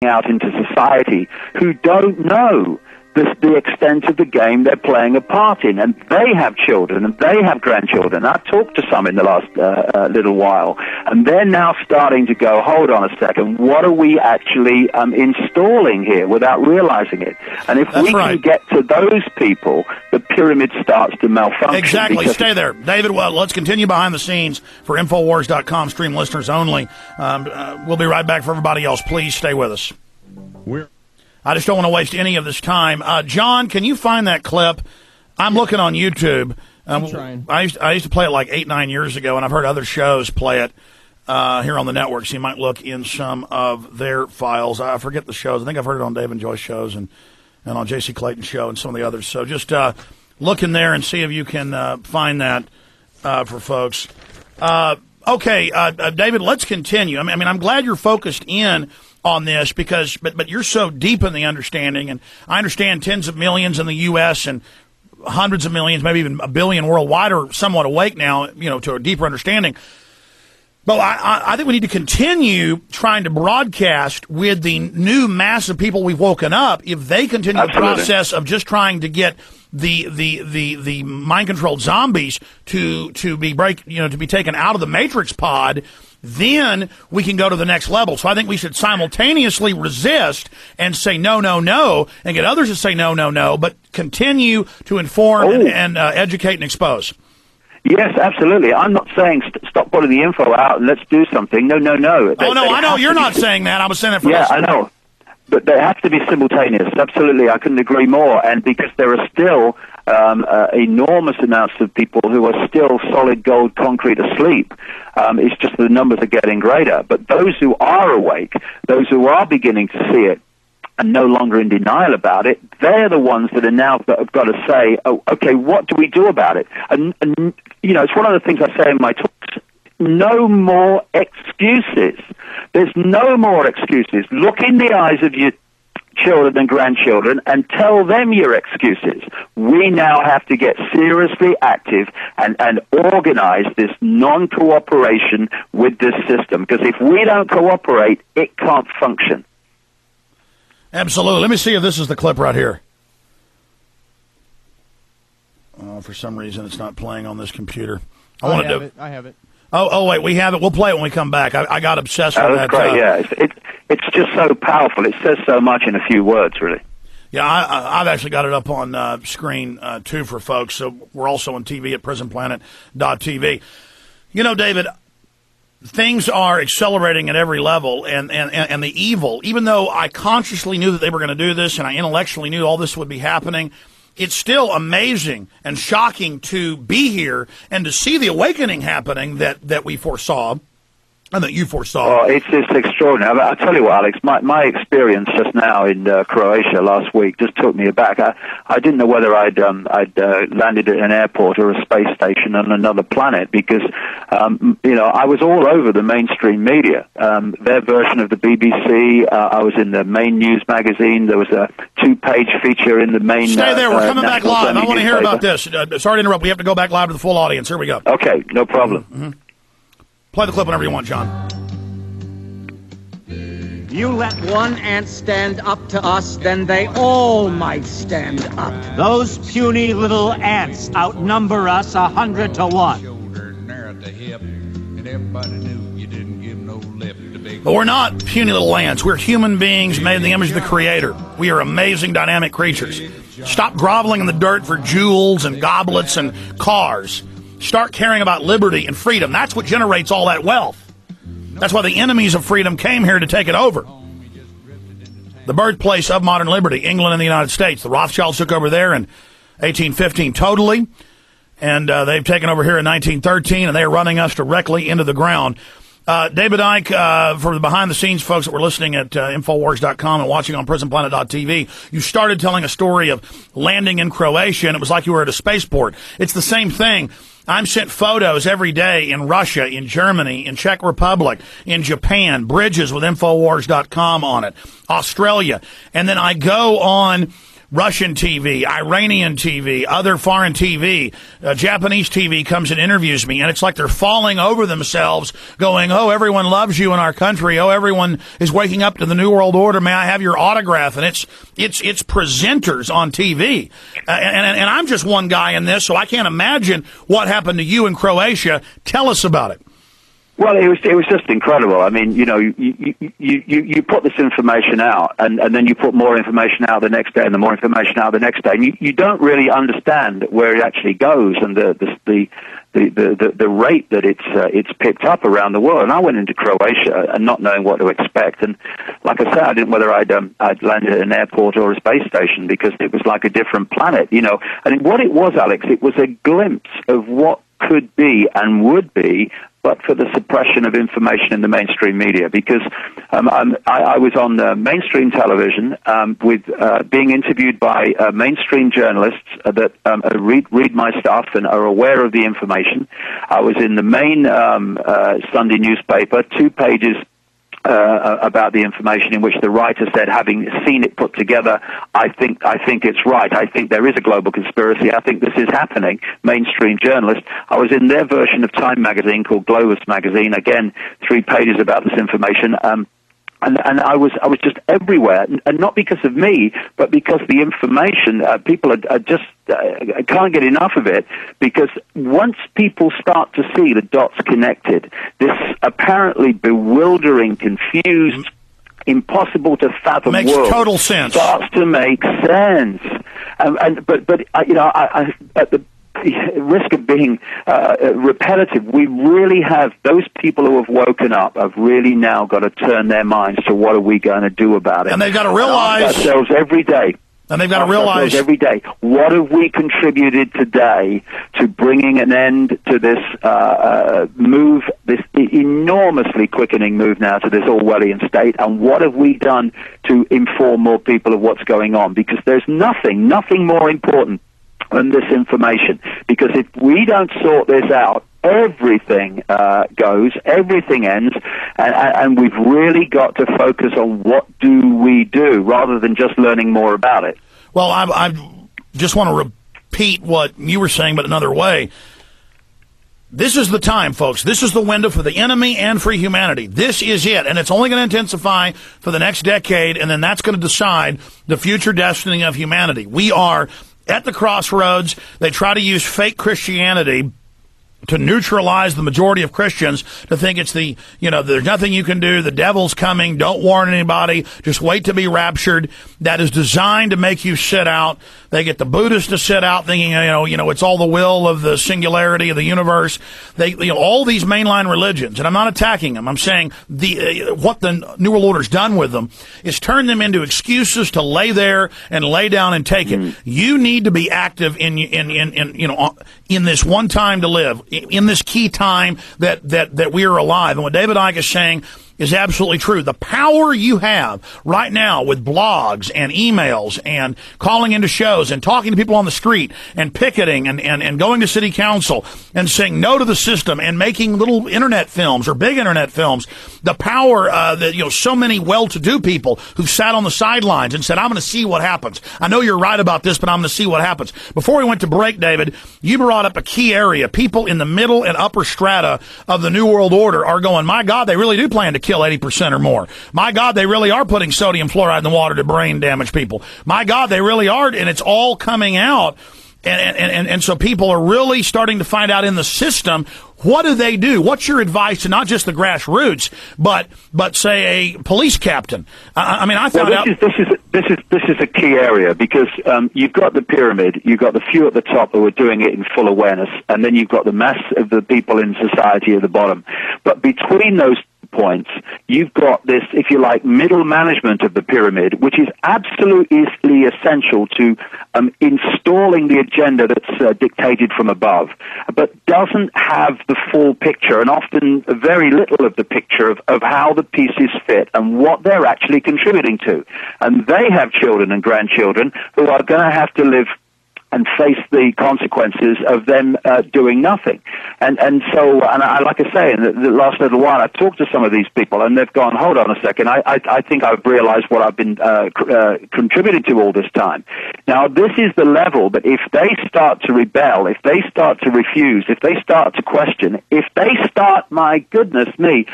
out into society who don't know the extent of the game they're playing a part in, and they have children and they have grandchildren. I've talked to some in the last little while, and they're now starting to go, hold on a second, what are we actually installing here without realizing it? And if we can get to those people, the pyramid starts to malfunction. Exactly. Stay there. David, well, let's continue behind the scenes for Infowars.com stream listeners only. We'll be right back for everybody else. Please stay with us. I just don't want to waste any of this time. John, can you find that clip? I'm looking on YouTube. I'm trying. I used to play it like 8-9 years ago, and I've heard other shows play it here on the network, so you might look in some of their files. I forget the shows. I think I've heard it on Dave and Joy's shows and on J.C. Clayton's show and some of the others. So just look in there and see if you can find that for folks. Okay, David, let's continue. I mean, I'm glad you're focused in on this because, but you're so deep in the understanding, and I understand tens of millions in the U.S. and hundreds of millions, maybe even a billion worldwide are somewhat awake now, to a deeper understanding. But I think we need to continue trying to broadcast with the new mass of people we've woken up. If they continue the process of just trying to get the mind controlled zombies to be taken out of the matrix pod, then we can go to the next level. So I think we should simultaneously resist and say no, no, no, and get others to say no, no, no, but continue to inform and educate and expose. Yes, absolutely. I'm not saying stop putting the info out and let's do something. No, no, no. I know you're not saying that. I was saying that for us. Yeah, I know. But they have to be simultaneous. Absolutely. I couldn't agree more. And because there are still enormous amounts of people who are still solid gold concrete asleep. It's just the numbers are getting greater. But those who are awake, those who are beginning to see it, and no longer in denial about it, they're the ones that are now have got to say, oh, okay, what do we do about it? And it's one of the things I say in my talks, no more excuses. There's no more excuses. Look in the eyes of your children and grandchildren and tell them your excuses. We now have to get seriously active and organize this non-cooperation with this system, because if we don't cooperate, it can't function. Absolutely. Let me see if this is the clip right here. For some reason, it's not playing on this computer. I have it. Oh, wait, we have it. We'll play it when we come back. I got obsessed with that. Great, yeah. It's just so powerful. It says so much in a few words, really. Yeah, I've actually got it up on screen, too, for folks. So we're also on TV at prisonplanet.tv. David, things are accelerating at every level, and the evil, even though I consciously knew that they were going to do this and I intellectually knew all this would be happening, it's still amazing and shocking to be here and to see the awakening happening that we foresaw and that you foresaw. Oh, it's extraordinary. I'll tell you what, Alex, my experience just now in Croatia last week just took me aback. I didn't know whether I'd landed at an airport or a space station on another planet because, I was all over the mainstream media. Their version of the BBC, I was in the main news magazine. There was a 2-page feature in the main... Stay there. We're coming back live. I want to hear about this. Sorry to interrupt. We have to go back live to the full audience. Here we go. Okay, no problem. Mm-hmm. Play the clip whenever you want, John. You let one ant stand up to us, then they all might stand up. Those puny little ants outnumber us 100 to 1. But we're not puny little ants. We're human beings made in the image of the Creator. We are amazing, dynamic creatures. Stop groveling in the dirt for jewels and goblets and cars. Start caring about liberty and freedom. That's what generates all that wealth. That's why the enemies of freedom came here to take it over. The birthplace of modern liberty, England and the United States. The Rothschilds took over there in 1815 totally, and they've taken over here in 1913, and they are running us directly into the ground. David Icke, for the behind-the-scenes folks that were listening at Infowars.com and watching on PrisonPlanet.tv, you started telling a story of landing in Croatia, and it was like you were at a spaceport. It's the same thing. I'm sent photos every day in Russia, in Germany, in Czech Republic, in Japan, bridges with Infowars.com on it, Australia. And then I go on Russian TV, Iranian TV, other foreign TV, Japanese TV comes and interviews me, and it's like they're falling over themselves going, oh, everyone loves you in our country. Oh, everyone is waking up to the New World Order. May I have your autograph? And it's presenters on TV. And I'm just one guy in this, so I can't imagine what happened to you in Croatia. Tell us about it. Well, it was just incredible. I mean, you know, you put this information out, and then you put more information out the next day, and the more information out the next day, and you don't really understand where it actually goes and the rate that it's picked up around the world. And I went into Croatia and not knowing what to expect, and like I said, I didn't know whether I'd landed at an airport or a space station because it was like a different planet, you know. And what it was, Alex, it was a glimpse of what could be and would be, but for the suppression of information in the mainstream media, because I was on mainstream television with being interviewed by mainstream journalists that read my stuff and are aware of the information. I was in the main Sunday newspaper, 2 pages about the information in which the writer said, having seen it put together, I think it's right. I think there is a global conspiracy. I think this is happening. Mainstream journalist. I was in their version of Time magazine called Globus magazine. Again, 3 pages about this information. And I was just everywhere, and not because of me, but because the information, people are just can't get enough of it, because once people start to see the dots connected, this apparently bewildering, confused, impossible to fathom makes world total sense. Starts to make sense. But you know, I at the risk of being repetitive, we really have, those people who have woken up have really now got to turn their minds to what are we going to do about it. And they've got to realize, ask ourselves every day. And they've got to realize every day, what have we contributed today to bringing an end to this move, this enormously quickening move now to this Orwellian state, and what have we done to inform more people of what's going on? Because there's nothing more important than this information. Because if we don't sort this out, everything goes, everything ends, and we've really got to focus on what do we do rather than just learning more about it. Well, I just want to repeat what you were saying, but another way. This is the time, folks. This is the window for the enemy and for humanity. This is it, and it's only going to intensify for the next decade, and then that's going to decide the future destiny of humanity. We are at the crossroads. They try to use fake Christianity to neutralize the majority of Christians, to think it's the, you know, there's nothing you can do, the devil's coming, don't warn anybody, just wait to be raptured. That is designed to make you sit out. They get the Buddhists to sit out thinking, you know, it's all the will of the singularity of the universe. All these mainline religions, and I'm not attacking them. I'm saying what the New World Order's done with them is turn them into excuses to lay there and lay down and take it. You need to be active in this one time to live, in this key time that we are alive. And what David Icke is saying is absolutely true. The power you have right now with blogs and emails and calling into shows and talking to people on the street and picketing and going to city council and saying no to the system and making little internet films or big internet films, the power that, so many well-to-do people who sat on the sidelines and said, I'm going to see what happens. I know you're right about this, but I'm going to see what happens. Before we went to break, David, you brought up a key area. People in the middle and upper strata of the New World Order are going, my God, they really do plan to kill 80% or more. My God, they really are putting sodium fluoride in the water to brain damage people. My God, they really are, and it's all coming out. And so people are really starting to find out in the system, what do they do? What's your advice to not just the grassroots, but say a police captain? I found out this is a key area, because you've got the pyramid, you've got the few at the top who are doing it in full awareness, and then you've got the mass of the people in society at the bottom. But between those points, you've got this, if you like, middle management of the pyramid, which is absolutely essential to installing the agenda that's dictated from above, but doesn't have the full picture, and often very little of the picture of how the pieces fit and what they're actually contributing to. And they have children and grandchildren who are going to have to live and face the consequences of them doing nothing. And I like I say, in the last little while, I've talked to some of these people, and they've gone, hold on a second, I think I've realized what I've been contributing to all this time. Now, this is the level, but if they start to rebel, if they start to refuse, if they start to question, if they start, my goodness me,